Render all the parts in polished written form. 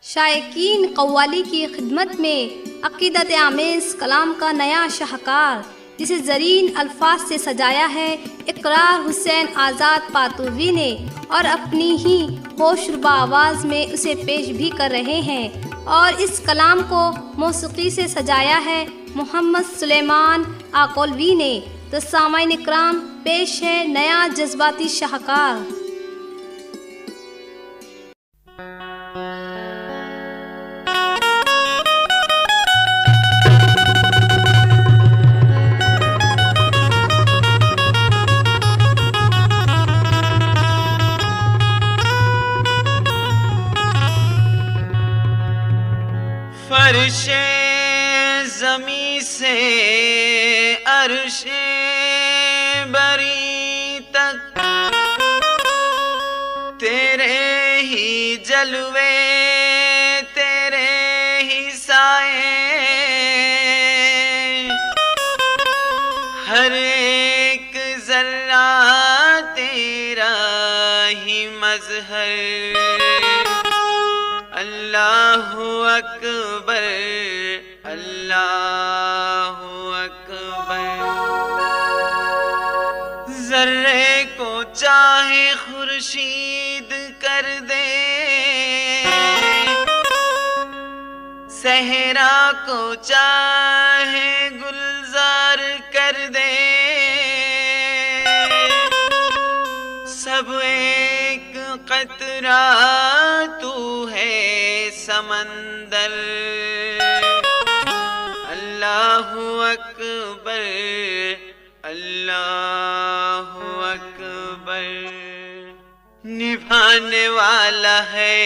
शायकीन कव्वाली की खिदमत में अक़ीदत आमेज़ कलाम का नया शाहकार, जिसे ज़रीन अल्फाज से सजाया है इकरार हुसैन आज़ाद पातुवी ने और अपनी ही होशरुबा आवाज़ में उसे पेश भी कर रहे हैं। और इस कलाम को मौसीक़ी से सजाया है मोहम्मद सुलेमान आकोलवी ने। तो सामाईन इकराम, पेश है नया जज्बाती शाहकार। फर्शे ज़मी से अर्शे बरी तक तेरे ही जलवे, तेरे ही साए, हर एक जर्रा तेरा ही मज़हर। अल्लाहु अकबर, अल्लाहु अकबर। जर्रे को चाहे खुर्शीद कर दे, सहरा को चाहे गुलजार कर दे, सब एक कतरा तू है समंदर। अल्लाहु अकबर, अल्लाहु अकबर। निभाने वाला है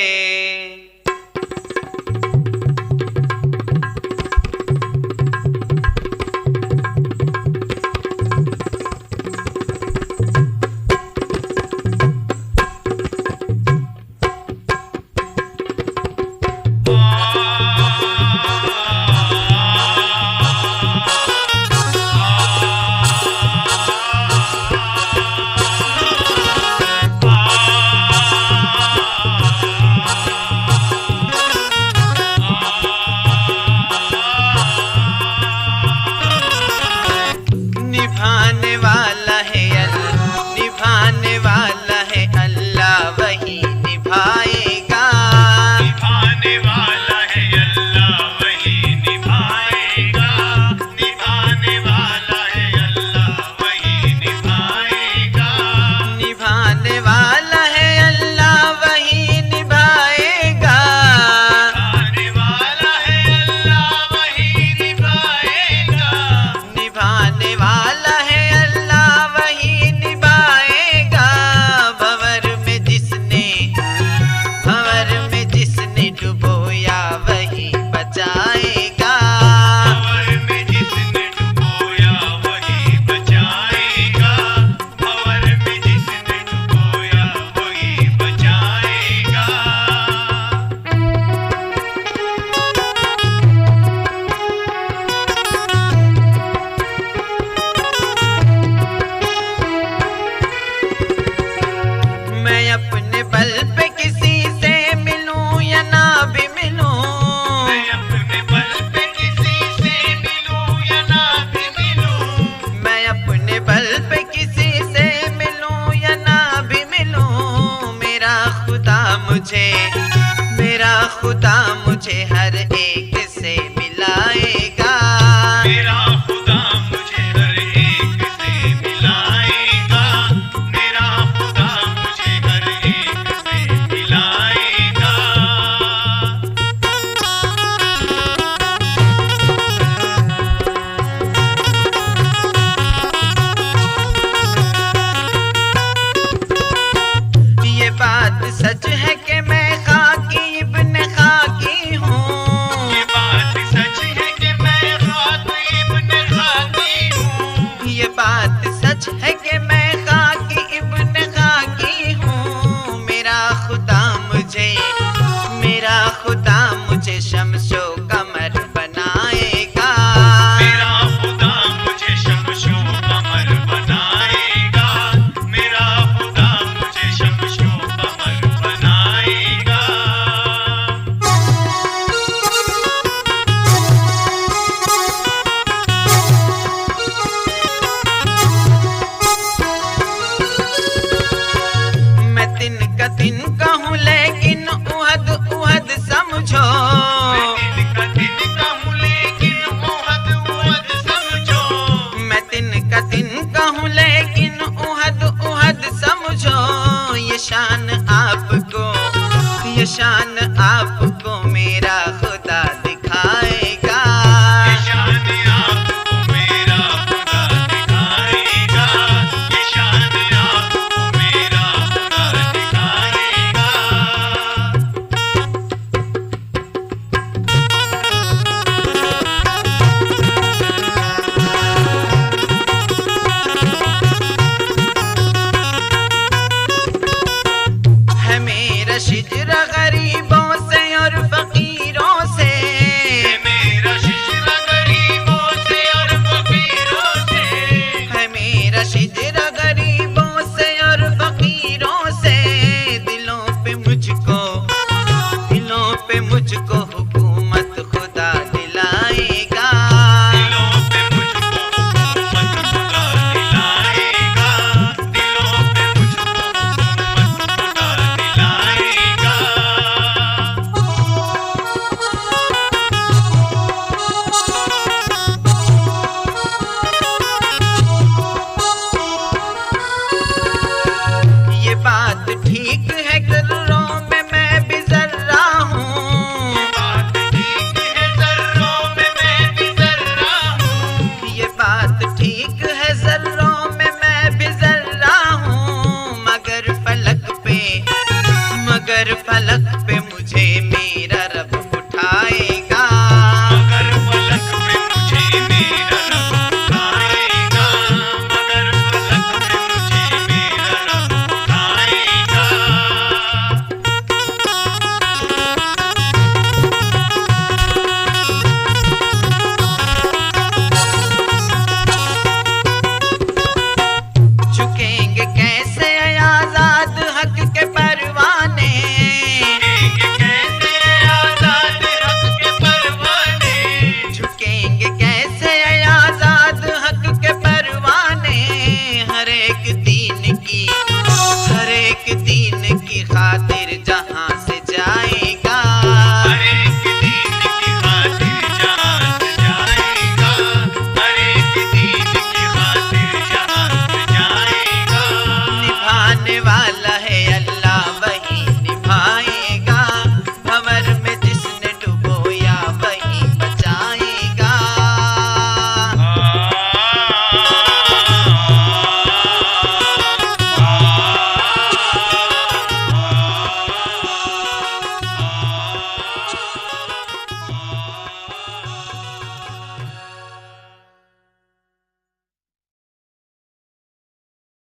मेरा खुदा मुझे हर एक से मिलाएगा। मेरा खुदा मुझे हर एक से मिलाएगा। मेरा खुदा मुझे हर एक से मिलाएगा। ये बात सच है कि मैं खाकी इब्न खाकी हूँ। ये बात सच है कि मैं खाकी इब्न खाकी हूँ। ये बात सच है कि मैं खाकी इब्न खाकी हूँ। मेरा खुदा मुझे शम्सो कमर बनाएगा। मेरा खुदा मुझे शम्सो कमर बनाएगा। मेरा खुदा मुझे शम्सो कमर बनाएगा। कहूँ लेकिन उहद उहद समझो। मैं दिन कहूँ लेकिन उहद उहद समझो। मैं दिन का दिन कहूँ लेकिन उहद उहद समझो। ये शान आपको, ये शान आपको मेरा खुदा दिखाएगा। ये शान आपको मेरा खुदा दिखाएगा। ये शान आपको मेरा खुदा दिखाएगा। है मेरा शिजरा गरीबों से और फकीरों से। मेरा शिजरा गरीबों से और फकीरों से। है मेरा शिजरा गरीबों से और फकीरों से। दिलों पे मुझको, दिलों पे मुझको हुकूमत खुदा दिलाएगा। दिलों पे मुझको हुकूमत खुदा दिलाएगा। दिलों पे मुझको हुकूमत खुदा दिलाएगा। ये बात ठीक है ज़र्रों में मैं भी ज़र्रा हूँ। बात ठीक है ज़र्रों में मैं भी ज़र्रा हूँ। ये बात ठीक है ज़र्रों में मैं भी ज़र्रा हूँ। मगर फलक पे, मगर फलक